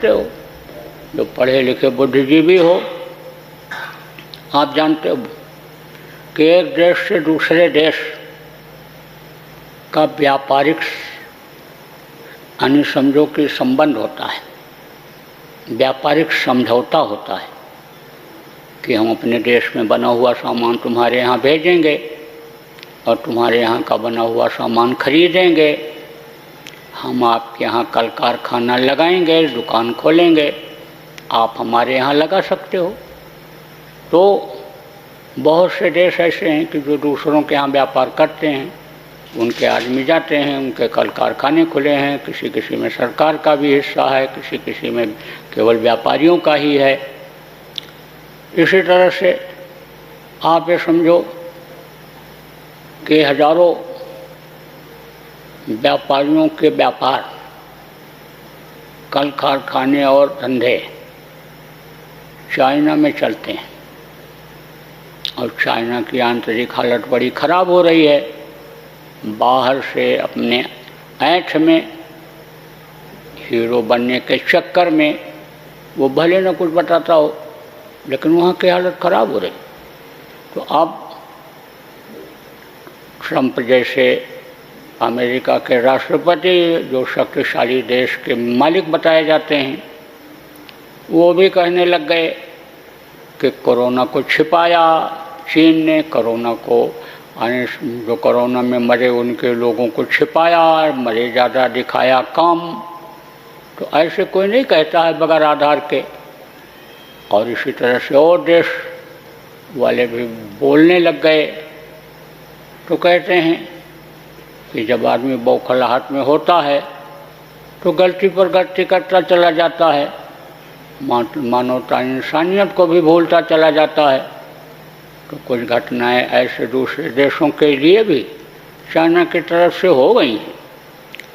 हो, जो पढ़े लिखे बुद्धिजीवी हो, आप जानते हो कि एक देश से दूसरे देश का व्यापारिक यानी समझो कि संबंध होता है, व्यापारिक समझौता होता है कि हम अपने देश में बना हुआ सामान तुम्हारे यहाँ भेजेंगे और तुम्हारे यहाँ का बना हुआ सामान खरीदेंगे। हम आपके यहाँ कल कारखाना लगाएंगे, दुकान खोलेंगे, आप हमारे यहाँ लगा सकते हो। तो बहुत से देश ऐसे हैं कि जो दूसरों के यहाँ व्यापार करते हैं, उनके आदमी जाते हैं, उनके कल कारखाने खुले हैं, किसी किसी में सरकार का भी हिस्सा है, किसी किसी में केवल व्यापारियों का ही है। इसी तरह से आप ये समझो कि हजारों व्यापारियों के व्यापार, कल कारखाने और धंधे चाइना में चलते हैं और चाइना की आंतरिक हालत बड़ी ख़राब हो रही है। बाहर से अपने ऐंठ में हीरो बनने के चक्कर में वो भले न कुछ बताता हो, लेकिन वहाँ की हालत ख़राब हो रही। तो अब ट्रंप जैसे अमेरिका के राष्ट्रपति, जो शक्तिशाली देश के मालिक बताए जाते हैं, वो भी कहने लग गए कि कोरोना को छिपाया चीन ने, कोरोना को जो कोरोना में मरे उनके लोगों को छिपाया, मरे ज़्यादा दिखाया कम। तो ऐसे कोई नहीं कहता है बगैर आधार के। और इसी तरह से और देश वाले भी बोलने लग गए। तो कहते हैं कि जब आदमी बौखलाहट में होता है तो गलती पर गलती करता चला जाता है, मानवता इंसानियत को भी भूलता चला जाता है। तो कुछ घटनाएं ऐसे दूसरे देशों के लिए भी चाइना की तरफ से हो गई हैं।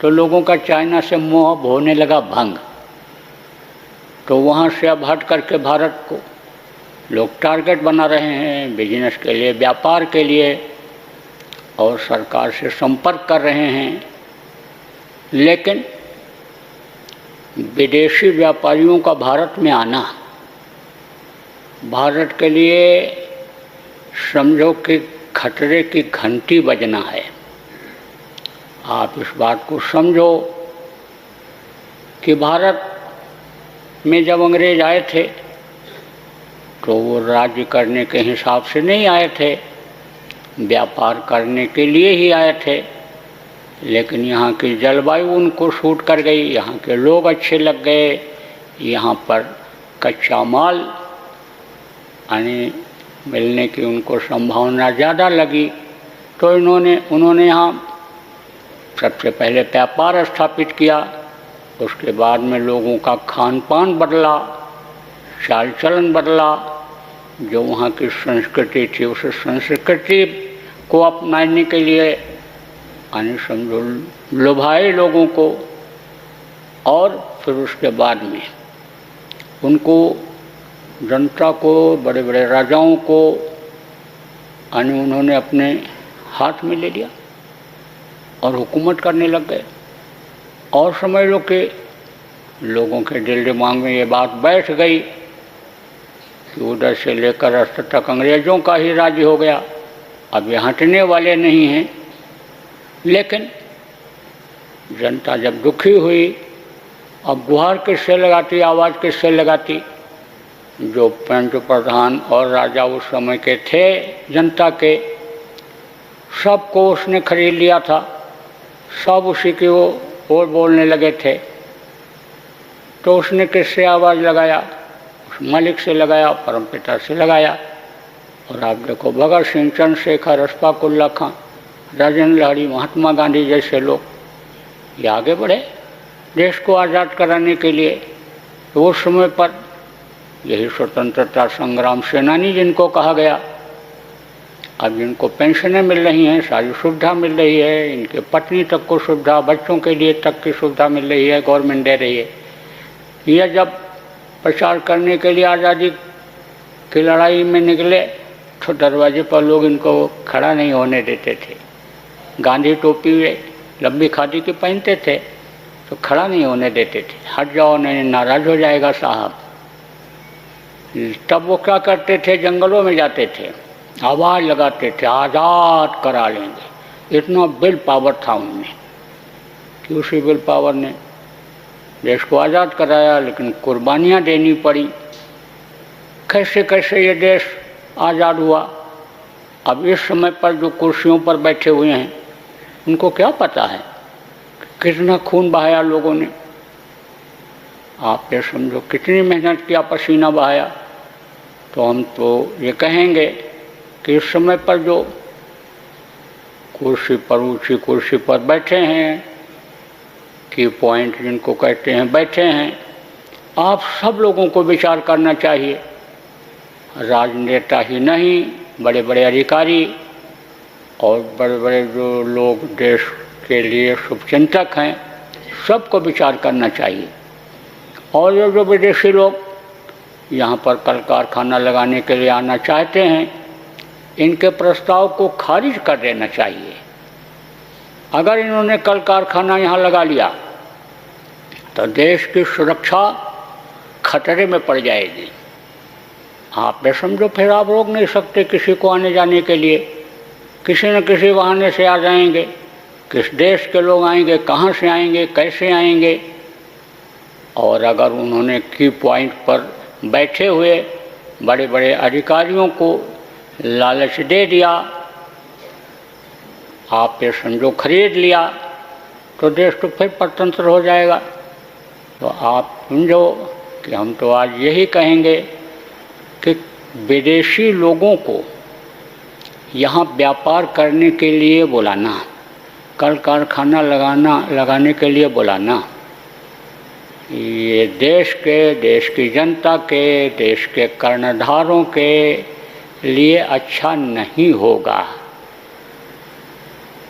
तो लोगों का चाइना से मोह होने लगा भंग। तो वहाँ से अब हट करके भारत को लोग टारगेट बना रहे हैं बिजनेस के लिए, व्यापार के लिए, और सरकार से संपर्क कर रहे हैं। लेकिन विदेशी व्यापारियों का भारत में आना भारत के लिए समझो कि खतरे की घंटी बजना है। आप इस बात को समझो कि भारत में जब अंग्रेज आए थे तो वो राज्य करने के हिसाब से नहीं आए थे, व्यापार करने के लिए ही आए थे। लेकिन यहाँ की जलवायु उनको सूट कर गई, यहाँ के लोग अच्छे लग गए, यहाँ पर कच्चा माल यानी मिलने की उनको संभावना ज़्यादा लगी। तो उन्होंने यहाँ सबसे पहले व्यापार स्थापित किया। उसके बाद में लोगों का खान पान बदला, चाल चलन बदला। जो वहाँ की संस्कृति थी उस संस्कृति को अपनाने के लिए यानी समझो लुभाए लोगों को। और फिर उसके बाद में उनको, जनता को, बड़े बड़े राजाओं को यानी उन्होंने अपने हाथ में ले लिया और हुकूमत करने लग गए। और समझ लो कि लोगों के दिल दिमाग में ये बात बैठ गई कि उधर से लेकर अस्त तक अंग्रेज़ों का ही राज्य हो गया, अब ये हटने वाले नहीं हैं। लेकिन जनता जब दुखी हुई, अब गुहार किससे लगाती, आवाज़ किससे लगाती? जो पंच प्रधान और राजा उस समय के थे जनता के, सबको उसने खरीद लिया था, सब उसी की ओर बोलने लगे थे। तो उसने किससे आवाज़ लगाया? उस मालिक से लगाया, परमपिता से लगाया। और आप देखो भगत सिंह, चंद्रशेखर, अशफाक उल्लाह खां, राजेंद्र लाहिड़ी, महात्मा गांधी जैसे लोग ये आगे बढ़े देश को आज़ाद कराने के लिए। तो उस समय पर यही स्वतंत्रता संग्राम सेनानी जिनको कहा गया, अब जिनको पेंशनें मिल रही हैं, सारी सुविधा मिल रही है, इनके पत्नी तक को सुविधा, बच्चों के लिए तक की सुविधा मिल रही है, गवर्नमेंट दे रही है। यह जब प्रचार करने के लिए आज़ादी की लड़ाई में निकले तो दरवाजे पर लोग इनको खड़ा नहीं होने देते थे। गांधी टोपी लंबी खादी की पहनते थे तो खड़ा नहीं होने देते थे, हट जाओ नहीं नाराज हो जाएगा साहब। तब वो क्या करते थे, जंगलों में जाते थे, आवाज़ लगाते थे आज़ाद करा लेंगे। इतना विल पावर था उनमें कि उसी विल पावर ने देश को आज़ाद कराया, लेकिन कुर्बानियाँ देनी पड़ी। कैसे कैसे ये देश आज़ाद हुआ। अब इस समय पर जो कुर्सियों पर बैठे हुए हैं उनको क्या पता है कितना खून बहाया लोगों ने। आप ये समझो कितनी मेहनत किया, पसीना बहाया। तो हम तो ये कहेंगे कि इस समय पर जो कुर्सी पर, ऊंची कुर्सी पर बैठे हैं, की पॉइंट जिनको कहते हैं, बैठे हैं, आप सब लोगों को विचार करना चाहिए। राजनेता ही नहीं, बड़े बड़े अधिकारी और बड़े बड़े जो लोग देश के लिए शुभचिंतक हैं, सबको विचार करना चाहिए। और जो विदेशी लोग यहाँ पर कल कारखाना लगाने के लिए आना चाहते हैं, इनके प्रस्ताव को खारिज कर देना चाहिए। अगर इन्होंने कल कारखाना यहाँ लगा लिया तो देश की सुरक्षा खतरे में पड़ जाएगी। आप ये समझो फिर आप रोक नहीं सकते किसी को आने जाने के लिए, किसी न किसी बहाने से आ जाएंगे। किस देश के लोग आएंगे, कहाँ से आएंगे, कैसे आएंगे। और अगर उन्होंने की पॉइंट पर बैठे हुए बड़े बड़े अधिकारियों को लालच दे दिया, आप ये समझो खरीद लिया, तो देश तो फिर परतंत्र हो जाएगा। तो आप समझो कि हम तो आज यही कहेंगे कि विदेशी लोगों को यहाँ व्यापार करने के लिए बुलाना, कल कारखाना लगाने के लिए बुलाना, ये देश की जनता के, देश के कर्णधारों के लिए अच्छा नहीं होगा।